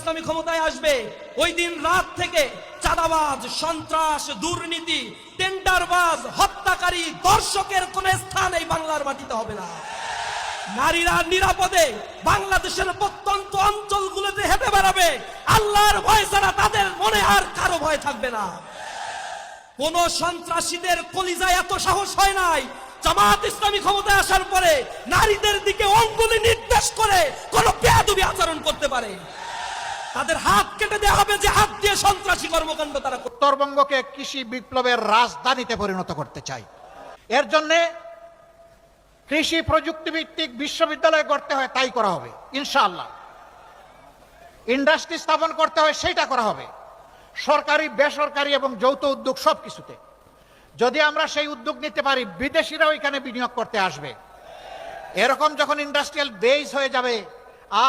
ইসলামী ক্ষমতায় আসবে, ওই দিন রাত থেকে চাঁদাবাজ, সন্ত্রাস, দুর্নীতি, টেন্ডারবাজ, হত্যাকারী, দর্শকের কোন স্থান এই বাংলার মাটিতে হবে না। নারীরা নিরাপদে বাংলাদেশের প্রত্যন্ত অঞ্চলগুলোতে হেঁটে বেড়াবে। আল্লাহর ভয় ছাড়া তাদের মনে আর কারো ভয় থাকবে না। কোন সন্ত্রাসীদের কলিজায় এত সাহস হয় নাই জামাত ইসলামী ক্ষমতায় আসার পরে নারীদের দিকে অঙ্গুলি নির্দেশ করে কোন বেয়াদবি আচরণ করতে পারে। তাদের হাত কেটে দেওয়া হবে, যে হাত দিয়ে সন্ত্রাসী কর্মকাণ্ড তারা। উত্তরবঙ্গকে কৃষি বিপ্লবের রাজধানীতে পরিণত করতে চাই। এর জন্য কৃষি প্রযুক্তি ভিত্তিক বিশ্ববিদ্যালয় গড়তে হয়, তাই করা হবে ইনশাআল্লাহ। ইন্ডাস্ট্রি স্থাপন করতে হয়, সেইটা করা হবে। সরকারি, বেসরকারি এবং যৌথ উদ্যোগ সবকিছুতে যদি আমরা সেই উদ্যোগ নিতে পারি, বিদেশিরাও এখানে বিনিয়োগ করতে আসবে। এরকম যখন ইন্ডাস্ট্রিয়াল বেস হয়ে যাবে,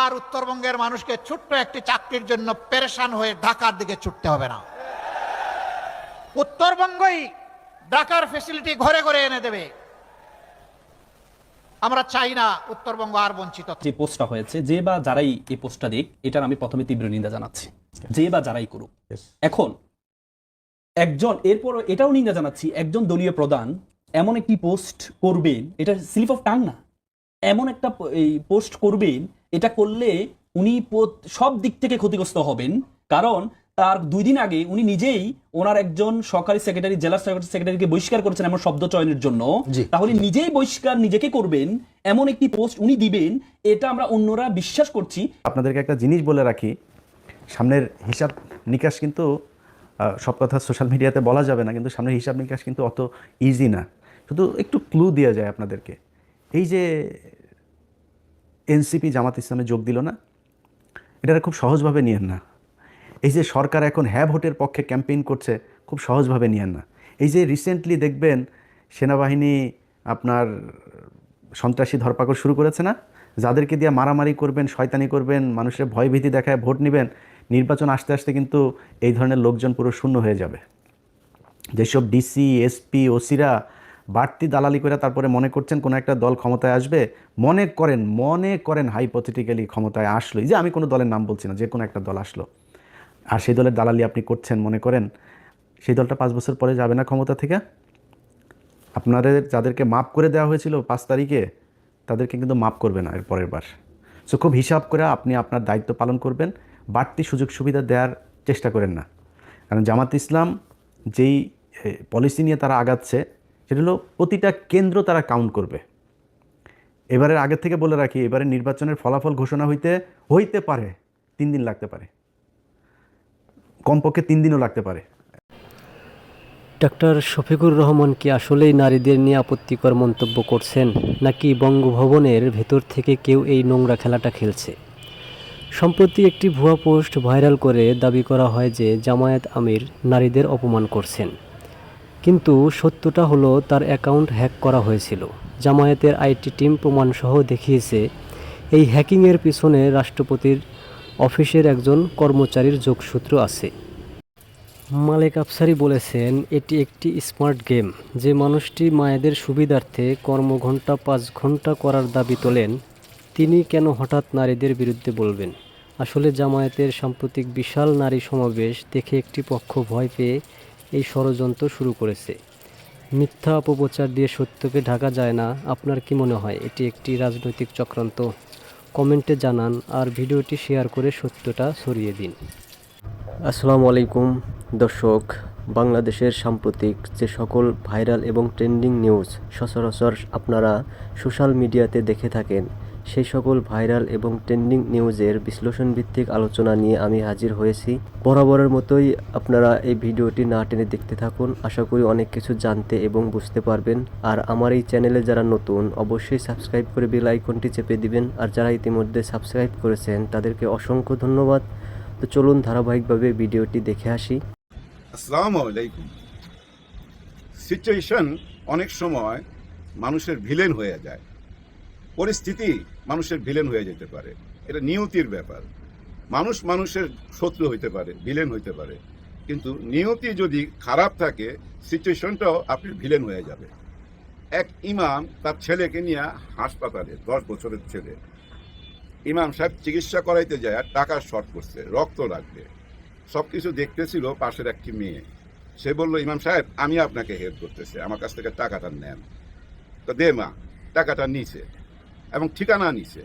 আর উত্তরবঙ্গের মানুষকে ছোট্ট একটি চাকরির জন্য পেরেশান হয়ে ঢাকার দিকে ছুটতে হবে না। উত্তরবঙ্গই ঢাকার ফ্যাসিলিটি ঘরে ঘরে এনে দেবে। আমরা চাই না উত্তরবঙ্গ আর বঞ্চিত। যে পোস্টটা হয়েছে, যে বা যারাই এই পোস্টটা দিক, এটার আমি প্রথমে তীব্র নিন্দা জানাচ্ছি, যে বা যারাই করুক। এখন একজন, এরপর এটাও নিন্দা জানাচ্ছি, একজন দলীয় প্রধান এমন একটি পোস্ট করবেন, এটা স্লিপ অফ টাং না, এমন একটা এই পোস্ট করবেন, এটা করলে উনি সব দিক থেকে ক্ষতিগ্রস্ত হবেন। কারণ তার 2 দিন আগে উনি নিজেই ওনার একজন সহকারী সেক্রেটারি, জেলা সেক্রেটারিকে বহিষ্কার করেছেন এমন শব্দ চয়নের জন্য। তাহলে নিজেই বহিষ্কার নিজেকে করবেন, এমন একটি পোস্ট উনি দিবেন, এটা আমরা অন্যরা বিশ্বাস করছি। আপনাদেরকে একটা জিনিস বলে রাখি, সামনের হিসাব নিকাশ কিন্তু সব কথা সোশ্যাল মিডিয়াতে বলা যাবে না, কিন্তু সামনের হিসাব নিকাশ কিন্তু অত ইজি না। শুধু একটু ক্লু দেওয়া যায় আপনাদেরকে। এই যে এনসিপি জামাত ইসলামে যোগ দিল না, এটা খুব সহজভাবে নিয়েন না। এই যে সরকার এখন হ্যাঁ ভোটের পক্ষে ক্যাম্পেইন করছে, খুব সহজভাবে নিয়েন না। এই যে রিসেন্টলি দেখবেন সেনাবাহিনী আপনার সন্ত্রাসী ধরপাকড় শুরু করেছে না, যাদেরকে দিয়ে মারামারি করবেন, শয়তানি করবেন, মানুষের ভয়ভীতি দেখায় ভোট নেবেন, নির্বাচন আসতে আসতে কিন্তু এই ধরনের লোকজন পুরো শূন্য হয়ে যাবে। যেসব ডিসি, এসপি, ওসিরা বাড়তি দালালি করে তারপরে মনে করছেন কোনো একটা দল ক্ষমতায় আসবে, মনে করেন হাইপোথেটিক্যালি ক্ষমতায় আসলো, এই যে আমি কোনো দলের নাম বলছি না, যে কোনো একটা দল আসলো, আর সেই দলের দালালি আপনি করছেন, মনে করেন সেই দলটা 5 বছর পরে যাবে না ক্ষমতা থেকে। আপনাদের যাদেরকে মাপ করে দেওয়া হয়েছিল 5 তারিখে, তাদেরকে কিন্তু মাপ করবে না এর পরের বার। সো খুব হিসাব করে আপনি আপনার দায়িত্ব পালন করবেন, বাড়তি সুযোগ সুবিধা দেওয়ার চেষ্টা করেন না। কারণ জামাত ইসলাম যেই পলিসি নিয়ে তারা আগাচ্ছে, সেটা হলো প্রতিটা কেন্দ্র তারা কাউন্ট করবে। এবারের আগের থেকে বলে রাখি, এবারে নির্বাচনের ফলাফল ঘোষণা হইতে পারে 3 দিন লাগতে পারে, কমপক্ষে 3 দিনও লাগতে পারে। ডক্টর শফিকুর রহমান কি আসলেই নারীদের নিয়ে আপত্তিকর মন্তব্য করছেন, নাকি বঙ্গভবনের ভেতর থেকে কেউ এই নোংরা খেলাটা খেলছে? সম্প্রতি একটি ভুয়া পোস্ট ভাইরাল করে দাবি করা হয় যে জামায়াত আমির নারীদের অপমান করছেন, কিন্তু সত্যটা হলো তার অ্যাকাউন্ট হ্যাক করা হয়েছিল। জামায়াতের আইটি টিম প্রমাণসহ দেখিয়েছে এই হ্যাকিংয়ের পিছনে রাষ্ট্রপতির অফিসের একজন কর্মচারীর যোগসূত্র আছে। মালেক আফসারি বলেছেন, এটি একটি স্মার্ট গেম। যে মানুষটি মায়েদের সুবিধার্থে কর্মঘণ্টা 5 ঘন্টা করার দাবি তোলেন, তিনি কেন হঠাৎ নারীদের বিরুদ্ধে বলবেন? আসলে জামায়াতের সাম্প্রতিক বিশাল নারী সমাবেশ দেখে একটি পক্ষ ভয় পেয়ে এই ষড়যন্ত্র শুরু করেছে। মিথ্যা অপপ্রচার দিয়ে সত্যকে ঢাকা যায় না। আপনার কি মনে হয় এটি একটি রাজনৈতিক চক্রান্ত? কমেন্টে জানান, আর ভিডিওটি শেয়ার করে সত্যটা ছড়িয়ে দিন। আসসালামু আলাইকুম দর্শক, বাংলাদেশের সাম্প্রতিক যে সকল ভাইরাল এবং ট্রেন্ডিং নিউজ সচরাচর আপনারা সোশ্যাল মিডিয়াতে দেখে থাকেন, সেই সকল ভাইরাল এবং ট্রেন্ডিং নিউজের বিশ্লেষণ ভিত্তিক আলোচনা নিয়ে আমি হাজির হয়েছি। বরাবরের মতোই আপনারা এই ভিডিওটি না টেনে দেখতে থাকুন, আশা করি অনেক কিছু জানতে এবং বুঝতে পারবেন। আর আমার এই চ্যানেলে যারা নতুন, অবশ্যই সাবস্ক্রাইব করে বেল আইকনটি চেপে দিবেন, আর যারা ইতিমধ্যে সাবস্ক্রাইব করেছেন তাদেরকে অসংখ্য ধন্যবাদ। তো চলুন ধারাবাহিকভাবে ভিডিওটি দেখে আসি। আসসালামু আলাইকুম। সিচুয়েশন অনেক সময় মানুষের ভিলেন হয়ে যায়, পরিস্থিতি মানুষের ভিলেন হয়ে যেতে পারে, এটা নিয়তির ব্যাপার। মানুষ মানুষের শত্রু হইতে পারে, ভিলেন হইতে পারে, কিন্তু নিয়তি যদি খারাপ থাকে সিচুয়েশনটাও আপনি ভিলেন হয়ে যাবে। এক ইমাম তার ছেলেকে নিয়ে হাসপাতালে, 10 বছরের ছেলে, ইমাম সাহেব চিকিৎসা করাইতে যায় আর টাকা শর্ট করছে, রক্ত লাগবে, সবকিছু দেখতেছিল পাশের একটি মেয়ে। সে বলল, ইমাম সাহেব আমি আপনাকে হেল্প করতেছে, আমার কাছ থেকে টাকাটা নেন। তো দে মা। টাকাটা নিছে এবং ঠিকানা নিছে।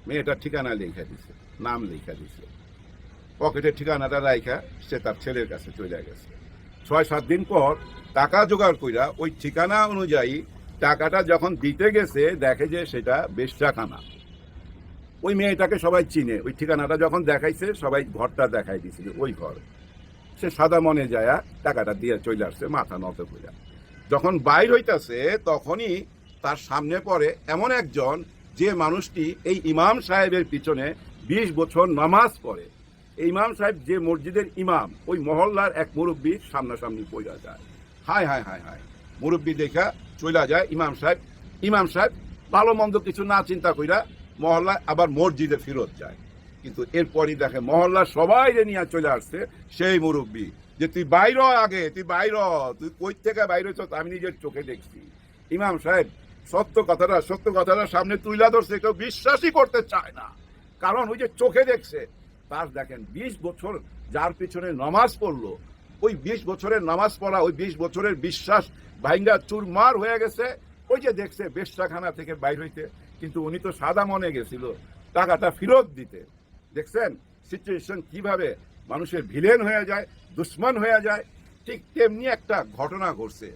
মেয়েটার ঠিকানা লেখা দিছে, নাম লেখা দিছে, পকেটের ঠিকানাটা রাইখা সে তার ছেলের কাছে চলে গেছে। 6-7 দিন পর টাকা জোগাড় কইরা ওই ঠিকানা অনুযায়ী টাকাটা যখন দিতে গেছে, দেখে যে সেটা বেশ্যাখানা। ওই মেয়েটাকে সবাই চিনে, ওই ঠিকানাটা যখন দেখাইছে সবাই ঘরটা দেখাই দিছিল, ওই ঘর। সে সাদা মনে যায় টাকাটা দিয়ে চলে আসছে মাথা নত কইরা। যখন বাইর হইতাছে তখনই তার সামনে পড়ে এমন একজন যে মানুষটি এই ইমাম সাহেবের পিছনে 20 বছর নামাজ পড়ে। এই ইমাম সাহেব যে মসজিদের ইমাম, ওই মহল্লার এক মুরব্বীর সামনাসামনি পড়া যায়। হায় হায় হায় হায়, মুরব্বী দেখা চলে যায় ইমাম সাহেব। ইমাম সাহেব ভালো মন্দ কিছু না চিন্তা কইরা মহল্লায় আবার মসজিদে ফেরত যায়। কিন্তু এরপরই দেখে মহল্লার সবাই নিয়ে চলে আসছে সেই মুরব্বী, যে তুই বাইর হ আগে, তুই বাইর হ, তুই কই থেকে বাইর হইছ আমি নিজের চোখে দেখছি। ইমাম সাহেব সত্য কথাটা সামনে তুইলা ধরছে, কেউ বিশ্বাসই করতে চায় না, কারণ ওই যে চোখে দেখছে। তার দেখেন 20 বছর যার পিছনে নামাজ পড়লো, ওই 20 বছরের নামাজ পড়া, ওই 20 বছরের বিশ্বাস ভাইঙ্গা চুরমার হয়ে গেছে। ওই যে দেখছে বেশ্যাখানা থেকে বাইর হইতে, কিন্তু উনি তো সাদা মনে গেছিল টাকাটা ফেরত দিতে। দেখছেন সিচুয়েশন কিভাবে মানুষের ভিলেন হয়ে যায়, দুশ্মন হয়ে যায়। ঠিক তেমনি একটা ঘটনা ঘটছে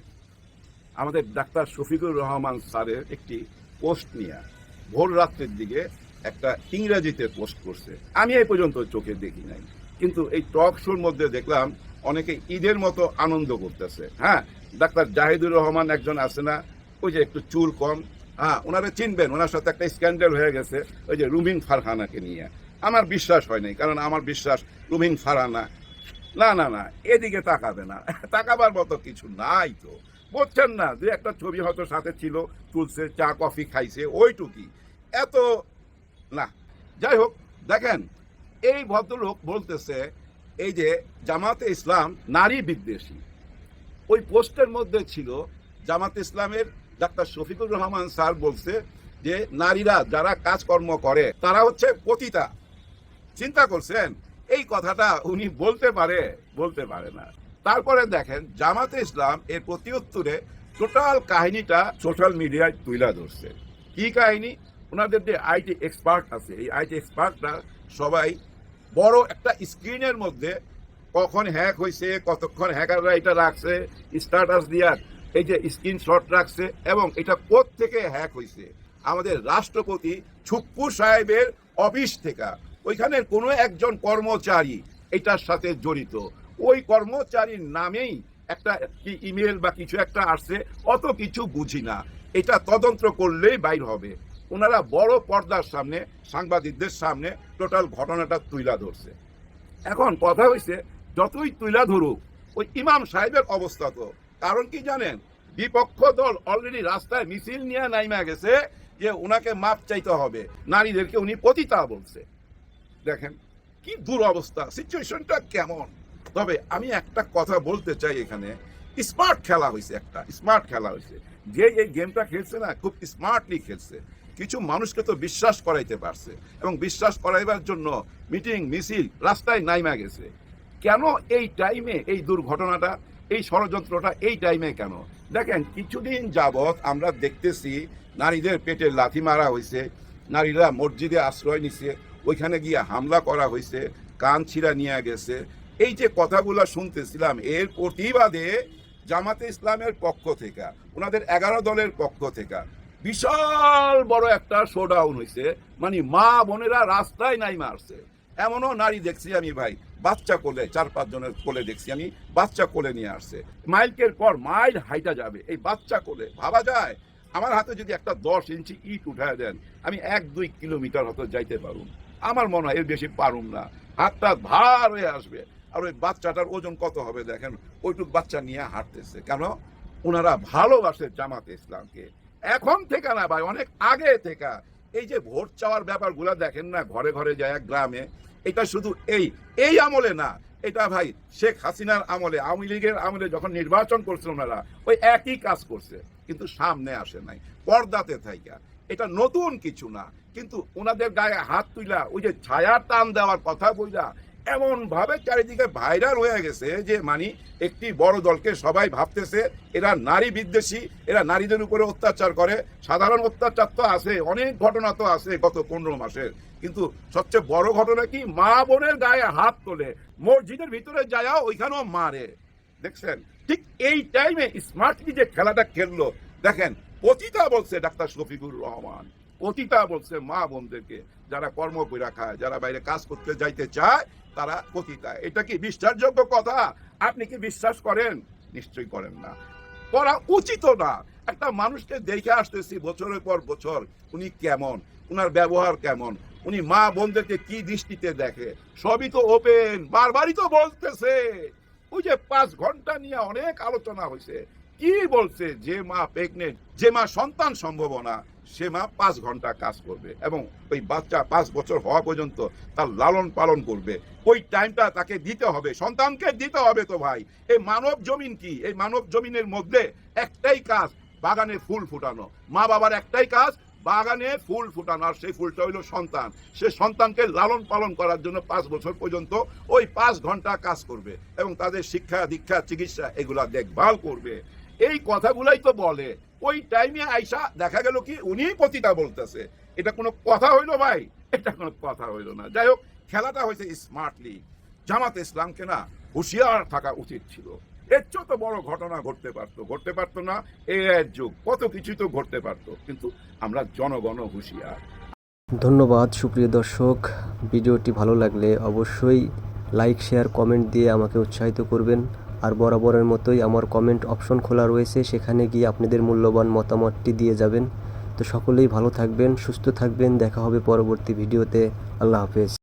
আমাদের ডাক্তার শফিকুর রহমান স্যারের একটি পোস্ট নিয়ে। ভোর রাত্রের দিকে একটা ইংরেজিতে পোস্ট করছে, আমি এই পর্যন্ত চোখে দেখি নাই, কিন্তু এই টক শোর মধ্যে দেখলাম অনেকে ঈদের মতো আনন্দ করতেছে। হ্যাঁ, ডাক্তার জাহিদুর রহমান একজন আছে না, ওই যে একটু চুল কম, হ্যাঁ ওনারা চিনবেন, ওনার সাথে একটা স্ক্যান্ডাল হয়ে গেছে ওই যে রুমিন ফারহানাকে নিয়ে। আমার বিশ্বাস হয় নাই, কারণ আমার বিশ্বাস রুমিন ফারহানা না না না এদিকে তাকাবে না, তাকাবার মতো কিছু নাই। তো বুঝছেন না, যে একটা ছবি হয়তো সাথে ছিল, তুলছে, চা কফি খাইছে, ওইটুকি, এত না। যাই হোক, দেখেন এই ভদ্রলোক বলতেছে এই যে জামাতে ইসলাম নারী বিদ্বেষী। ওই পোস্টের মধ্যে ছিল জামাতে ইসলামের ডাক্তার শফিকুর রহমান স্যার বলছে যে নারীরা যারা কাজকর্ম করে তারা হচ্ছে পতিতা। চিন্তা করছেন এই কথাটা উনি বলতে পারে না। তারপরে দেখেন জামাতে ইসলাম এর প্রতি উত্তরে টোটাল কাহিনীটা সোশ্যাল মিডিয়ায় তুলে ধরছে। কি কাহিনী? ওনাদের যে আইটি এক্সপার্ট আছে, এই আইটি এক্সপার্টরা সবাই বড় একটা স্ক্রিনের মধ্যে কখন হ্যাক হয়েছে, কতক্ষণ হ্যাকাররা এটা রাখছে, স্ট্যাটাস দিয়া এই যে স্ক্রিনশট রাখছে, এবং এটা কোত্থেকে হ্যাক হয়েছে আমাদের রাষ্ট্রপতি ছুপ্পু সাহেবের অফিস থেকে। ওইখানের কোনো একজন কর্মচারী এটার সাথে জড়িত, ওই কর্মচারীর নামেই একটা কি ইমেল বা কিছু একটা আসছে, অত কিছু বুঝি না, এটা তদন্ত করলেই বাইর হবে। ওনারা বড় পর্দার সামনে সাংবাদিকদের সামনে টোটাল ঘটনাটা তুইলা ধরছে। এখন কথা হয়েছে যতই তুইলা ধরুক, ওই ইমাম সাহেবের অবস্থা তো, কারণ কি জানেন, বিপক্ষ দল অলরেডি রাস্তায় মিছিল নিয়ে নাইমা গেছে যে ওনাকে মাপ চাইতে হবে, নারীদেরকে উনি পতিতা বলছে। দেখেন কি দুরবস্থা, সিচুয়েশনটা কেমন। তবে আমি একটা কথা বলতে চাই, এখানে স্মার্ট খেলা হয়েছে, একটা স্মার্ট খেলা হয়েছে। যে এই গেমটা খেলছে না, খুব স্মার্টলি খেলছে। কিছু মানুষকে তো বিশ্বাস করাইতে পারছে, এবং বিশ্বাস করাইবার জন্য মিটিং মিছিল রাস্তায় নাইমা গেছে। কেন এই টাইমে এই দুর্ঘটনাটা, এই ষড়যন্ত্রটা এই টাইমে কেন? দেখেন কিছুদিন যাবৎ আমরা দেখতেছি নারীদের পেটে লাথি মারা হয়েছে, নারীরা মসজিদে আশ্রয় নিছে, ওইখানে গিয়ে হামলা করা হয়েছে, কান ছিঁড়া নিয়ে গেছে। এই যে কথাগুলো শুনতেছিলাম, এর প্রতিবাদে জামাতে ইসলামের পক্ষ থেকে, ওনাদের 11 দলের পক্ষ থেকে বিশাল বড় একটা শোডাউন হয়েছে। মানে মা বোনেরা রাস্তায় নাই মারছে। এমনও নারী দেখছি আমি ভাই, বাচ্চা কোলে, 4-5 জনের কোলে দেখছি আমি, বাচ্চা কোলে নিয়ে আসছে, মাইলকের পর মাইল হাইটা যাবে এই বাচ্চা কোলে। ভাবা যায় আমার হাতে যদি একটা 10 ইঞ্চি ইট উঠায় দেন, আমি 1-2 কিলোমিটার হয়তো যাইতে পারুম। আমার মনে হয় এর বেশি পারুম না, হাতটা ভার হয়ে আসবে। আর ওই বাচ্চাটার ওজন কত হবে দেখেন, ওইটুক বাচ্চা নিয়ে হাঁটতেছে। কেন? ওনারা ভালোবাসে জামাতে ইসলামকে। এখন থেকে না ভাই, অনেক আগে থেকে। এই যে ভোট চাওয়ার ব্যাপারগুলো দেখেন না, ঘরে ঘরে যায় গ্রামে, এটা শুধু এই আমলে না, এটা ভাই শেখ হাসিনার আমলে, আওয়ামী লীগের আমলে যখন নির্বাচন করছে ওনারা ওই একই কাজ করছে, কিন্তু সামনে আসে নাই, পর্দাতে থাইকা। এটা নতুন কিছু না, কিন্তু ওনাদের গায়ে হাত তুইলা ওই যে ছায়া টান দেওয়ার কথা বইলা এমন ভাবে চারিদিকে ভাইরাল হয়ে গেছে যে মানে একটি বড় দলকে সবাই ভাবতেছে এরা নারী বিদ্বেষী, এরা নারীদের উপরে অত্যাচার করে। সাধারণ অত্যাচার তো আছে, অনেক ঘটনা তো আছে গত 15 মাসের, কিন্তু সবচেয়ে বড় ঘটনা কি, মা বোনের গায়ে হাত তোলে, মসজিদের ভিতরে যায় ওইখানেও মারে। দেখছেন, ঠিক এই টাইমে স্মার্টলি যে খেলাটা খেললো, দেখেন পতিতা বলছে ডাক্তার শফিকুর রহমান, পতিতা বলছে মা বোনদেরকে, যারা কর্ম কইরা খায়, যারা বাইরে কাজ করতে যাইতে চায় তারা পতিতা। এটা কি বিশ্বাসযোগ্য কথা? আপনি কি বিশ্বাস করেন? নিশ্চয়ই করেন না, করা উচিত না। একটা মানুষকে দেখে আসতেছি বছরের পর বছর, উনি কেমন, উনার ব্যবহার কেমন, উনি মা বোনদেরকে কি দৃষ্টিতে দেখে, সবই তো ওপেন, বারবারই তো বলতেছে। ওই যে 5 ঘন্টা নিয়ে অনেক আলোচনা হয়েছে, কি বলছে, যে মা প্রেগনেন্ট, যে মা সন্তান সম্ভাবনা, সে মা 5 ঘন্টা কাজ করবে এবং ওই বাচ্চা 5 বছর হওয়া পর্যন্ত তার লালন পালন করবে। ওই টাইমটা তাকে দিতে হবে, সন্তানকে দিতে হবে। তো ভাই, এই মানব জমিন কি? এই মানব জমিনের মধ্যে একটাই কাজ, বাগানে ফুল ফুটানো। মা বাবার একটাই কাজ, বাগানে ফুল ফুটানো, আর সেই ফুলটা হইল সন্তান। সে সন্তানকে লালন পালন করার জন্য 5 বছর পর্যন্ত ওই 5 ঘন্টা কাজ করবে এবং তাদের শিক্ষা দীক্ষা চিকিৎসা এগুলা দেখভাল করবে। এই কথাগুলাই তো বলে। ওই টাইমে আইসা দেখা গেল কি উনি পতিতা বলতেছে। এটা কোনো কথা হইলো ভাই? এটা কোনো কথা হইলো না। যাই হোক, খেলাটা হয়েছে স্মার্টলি। জামাত ইসলামকে না হুঁশিয়ার থাকা উচিত ছিল। এর চেয়ে তো বড় ঘটনা ঘটতে পারতো না। এর যুগ, কত কিছু তো ঘটতে পারতো, কিন্তু আমরা জনগণ হুঁশিয়ার। ধন্যবাদ সুপ্রিয় দর্শক, ভিডিওটি ভালো লাগলে অবশ্যই লাইক, শেয়ার, কমেন্ট দিয়ে আমাকে উৎসাহিত করবেন। আর বরাবরের মতোই আমার কমেন্ট অপশন খোলা রয়েছে, সেখানে গিয়ে আপনাদের মূল্যবান মতামতটি দিয়ে যাবেন। তো সকলেই ভালো থাকবেন, সুস্থ থাকবেন, দেখা হবে পরবর্তী ভিডিওতে। আল্লাহ হাফেজ।